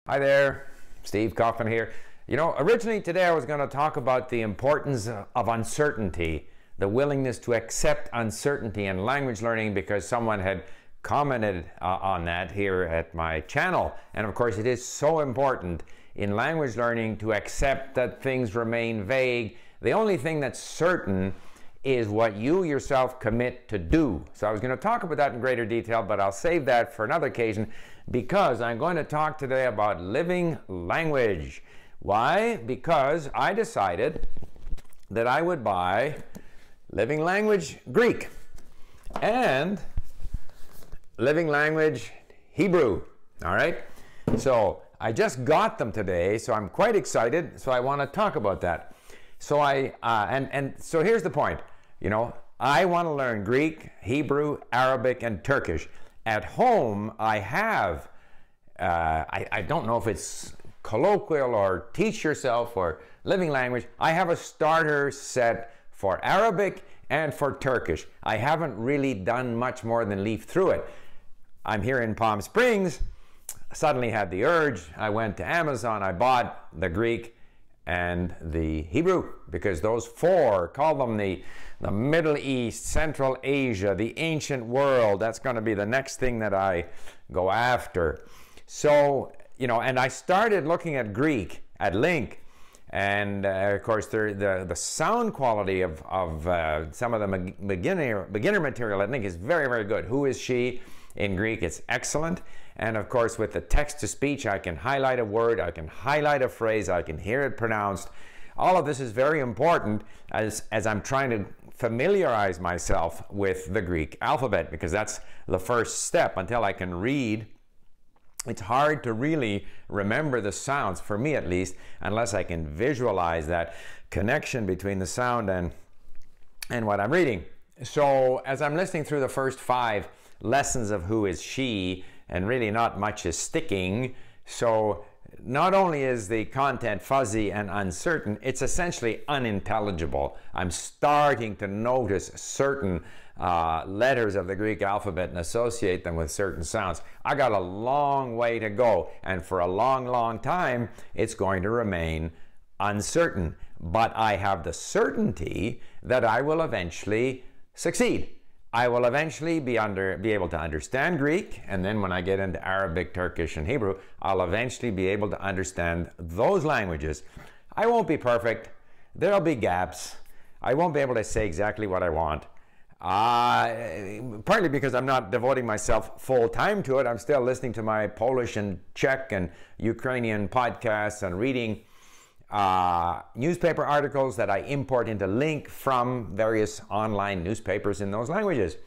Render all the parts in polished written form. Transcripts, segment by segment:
Hi there, Steve Kaufman here. You know, originally today I was going to talk about the importance of uncertainty, the willingness to accept uncertainty in language learning, because someone had commented on that here at my channel. And of course it is so important in language learning to accept that things remain vague. The only thing that's certain is what you yourself commit to do. So I was going to talk about that in greater detail, but I'll save that for another occasion, because I'm going to talk today about living language. Why? Because I decided that I would buy living language Greek and living language Hebrew. All right? So I just got them today, so I'm quite excited, so I want to talk about that. So so here's the point. You know, I want to learn Greek, Hebrew, Arabic, and Turkish. At home, I have, I don't know if it's colloquial or teach yourself or living language. I have a starter set for Arabic and for Turkish. I haven't really done much more than leaf through it. I'm here in Palm Springs. Suddenly had the urge. I went to Amazon. I bought the Greek and the Hebrew, because those four, call them the Middle East, Central Asia, the ancient world. That's going to be the next thing that I go after. So, you know, and I started looking at Greek at Link, and of course the sound quality of some of the beginner material at Link is very, very good. Who is she? In Greek, it's excellent. And of course, with the text-to-speech, I can highlight a word, I can highlight a phrase, I can hear it pronounced. All of this is very important as I'm trying to familiarize myself with the Greek alphabet, because that's the first step. Until I can read, it's hard to really remember the sounds, for me at least, unless I can visualize that connection between the sound and what I'm reading. So as I'm listening through the first 5 lessons of who is she, and really not much is sticking, so not only is the content fuzzy and uncertain, it's essentially unintelligible. I'm starting to notice certain letters of the Greek alphabet and associate them with certain sounds. I got a long way to go, and for a long, long time, it's going to remain uncertain. But I have the certainty that I will eventually succeed. I will eventually be able to understand Greek, and then when I get into Arabic, Turkish, and Hebrew, I'll eventually be able to understand those languages. I won't be perfect. There'll be gaps. I won't be able to say exactly what I want. Partly because I'm not devoting myself full time to it. I'm still listening to my Polish and Czech and Ukrainian podcasts and reading newspaper articles that I import into Link from various online newspapers in those languages.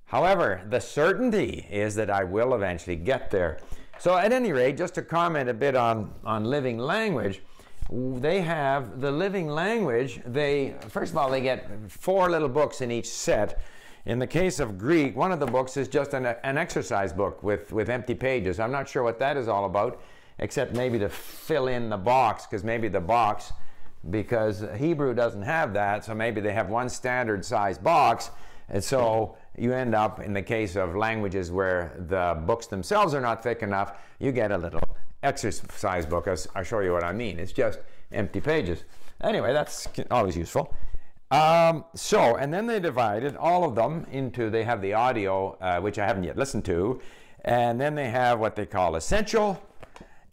However, the certainty is that I will eventually get there. So at any rate, just to comment a bit on living language, they have the living language. First of all, they get 4 little books in each set. In the case of Greek, one of the books is just an exercise book with empty pages. I'm not sure what that is all about, except maybe to fill in the box, because Hebrew doesn't have that, so maybe they have one standard size box, and so you end up, in the case of languages where the books themselves are not thick enough, you get a little exercise book. I'll show you what I mean. It's just empty pages. Anyway, that's always useful. And then they divided all of them into, they have the audio, which I haven't yet listened to, and then they have what they call essential,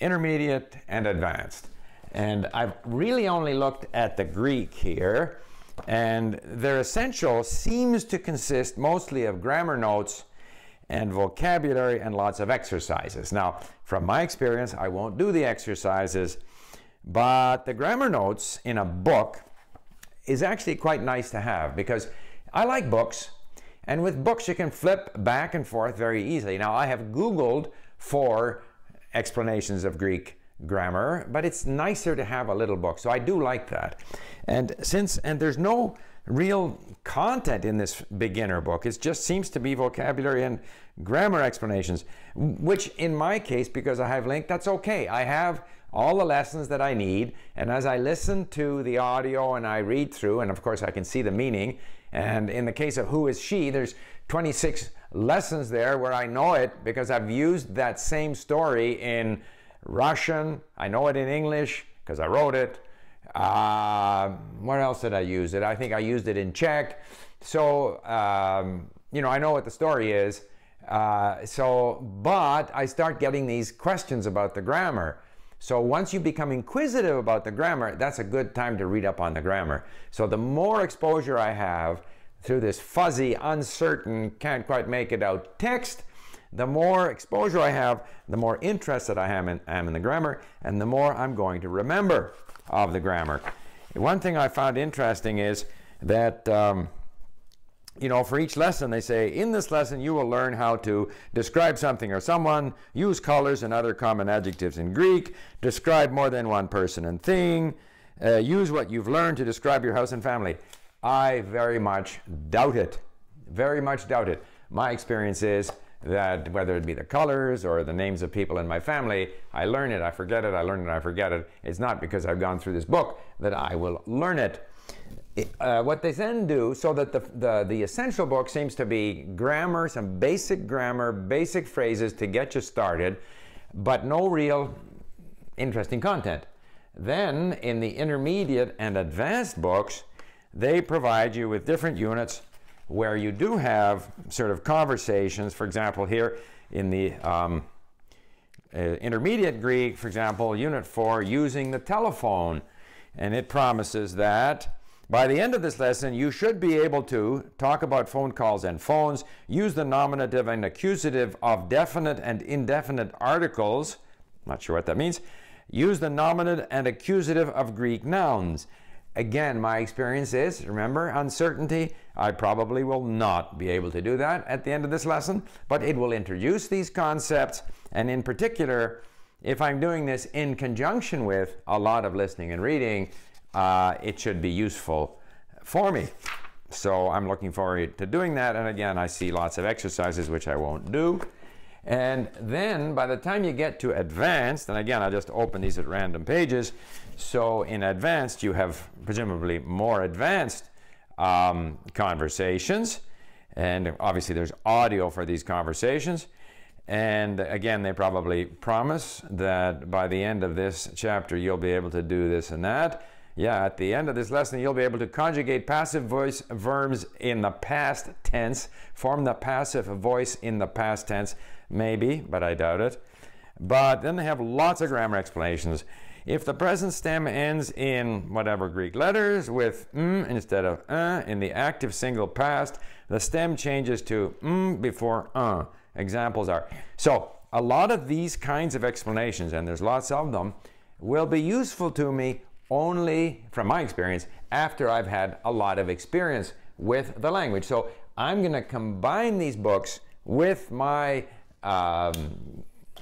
intermediate, and advanced. And I've really only looked at the Greek here, and their essential seems to consist mostly of grammar notes and vocabulary and lots of exercises. Now, from my experience, I won't do the exercises, but the grammar notes in a book is actually quite nice to have, because I like books, and with books you can flip back and forth very easily. Now, I have Googled for explanations of Greek grammar, but it's nicer to have a little book, so I do like that. And there's no real content in this beginner book, it just seems to be vocabulary and grammar explanations, which in my case, because I have Link, that's okay. I have all the lessons that I need, and as I listen to the audio and I read through, and of course I can see the meaning, and in the case of who is she, there's 26 lessons there where I know it because I've used that same story in Russian, I know it in English because I wrote it. Where else did I use it? I think I used it in Czech. So, you know, I know what the story is. But I start getting these questions about the grammar. So once you become inquisitive about the grammar, that's a good time to read up on the grammar. So the more exposure I have through this fuzzy, uncertain, can't quite make it out text, the more exposure I have, the more interested I am in the grammar, and the more I'm going to remember of the grammar. One thing I found interesting is that you know, for each lesson they say, in this lesson you will learn how to describe something or someone, use colors and other common adjectives in Greek, describe more than one person and thing, use what you've learned to describe your house and family. I very much doubt it. Very much doubt it. My experience is that whether it be the colors or the names of people in my family, I learn it, I forget it, I learn it, I forget it. It's not because I've gone through this book that I will learn it. What they then do, so that the essential book seems to be grammar, some basic grammar, basic phrases to get you started, but no real interesting content. Then in the intermediate and advanced books, they provide you with different units where you do have sort of conversations. For example, here in the intermediate Greek, for example, Unit 4, using the telephone. And it promises that by the end of this lesson, you should be able to talk about phone calls and phones, use the nominative and accusative of definite and indefinite articles, not sure what that means, use the nominative and accusative of Greek nouns. Again, my experience is, remember, uncertainty, I probably will not be able to do that at the end of this lesson, but it will introduce these concepts, and in particular, if I'm doing this in conjunction with a lot of listening and reading, it should be useful for me. So I'm looking forward to doing that, and again, I see lots of exercises which I won't do. And then by the time you get to advanced, and again, I just open these at random pages, so in advanced you have presumably more advanced conversations, and obviously there's audio for these conversations. And again, they probably promise that by the end of this chapter you'll be able to do this and that. Yeah, at the end of this lesson, you'll be able to conjugate passive voice verbs in the past tense, form the passive voice in the past tense, maybe, but I doubt it. But then they have lots of grammar explanations. If the present stem ends in whatever Greek letters with instead of in the active single past, the stem changes to before Examples are. So a lot of these kinds of explanations, and there's lots of them, will be useful to me only, from my experience, after I've had a lot of experience with the language. So I'm going to combine these books with my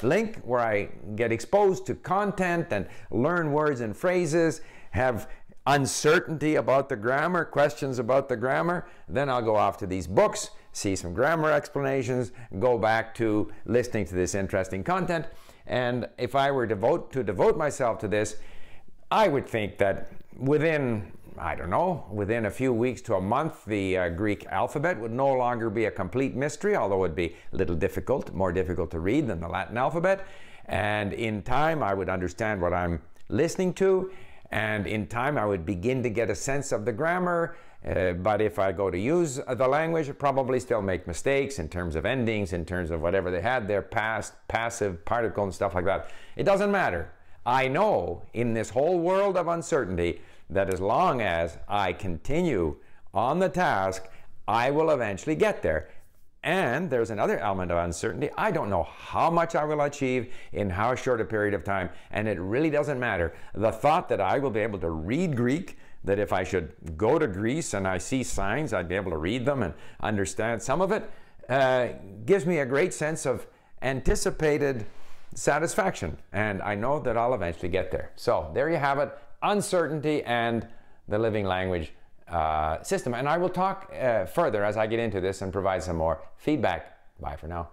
link where I get exposed to content and learn words and phrases, have uncertainty about the grammar, questions about the grammar. Then I'll go off to these books, see some grammar explanations, go back to listening to this interesting content. And if I were to devote myself to this, I would think that within, I don't know, within a few weeks to a month, the Greek alphabet would no longer be a complete mystery, although it would be a little difficult, more difficult to read than the Latin alphabet. And in time, I would understand what I'm listening to. And in time, I would begin to get a sense of the grammar. But if I go to use the language, I'd probably still make mistakes in terms of endings, in terms of whatever they had there, past, passive, particle, and stuff like that. It doesn't matter. I know in this whole world of uncertainty that as long as I continue on the task, I will eventually get there. And there's another element of uncertainty. I don't know how much I will achieve in how short a period of time, and it really doesn't matter. The thought that I will be able to read Greek, that if I should go to Greece and I see signs, I'd be able to read them and understand some of it, gives me a great sense of anticipated satisfaction. And I know that I'll eventually get there. So there you have it, uncertainty and the living language system. And I will talk further as I get into this and provide some more feedback. Bye for now.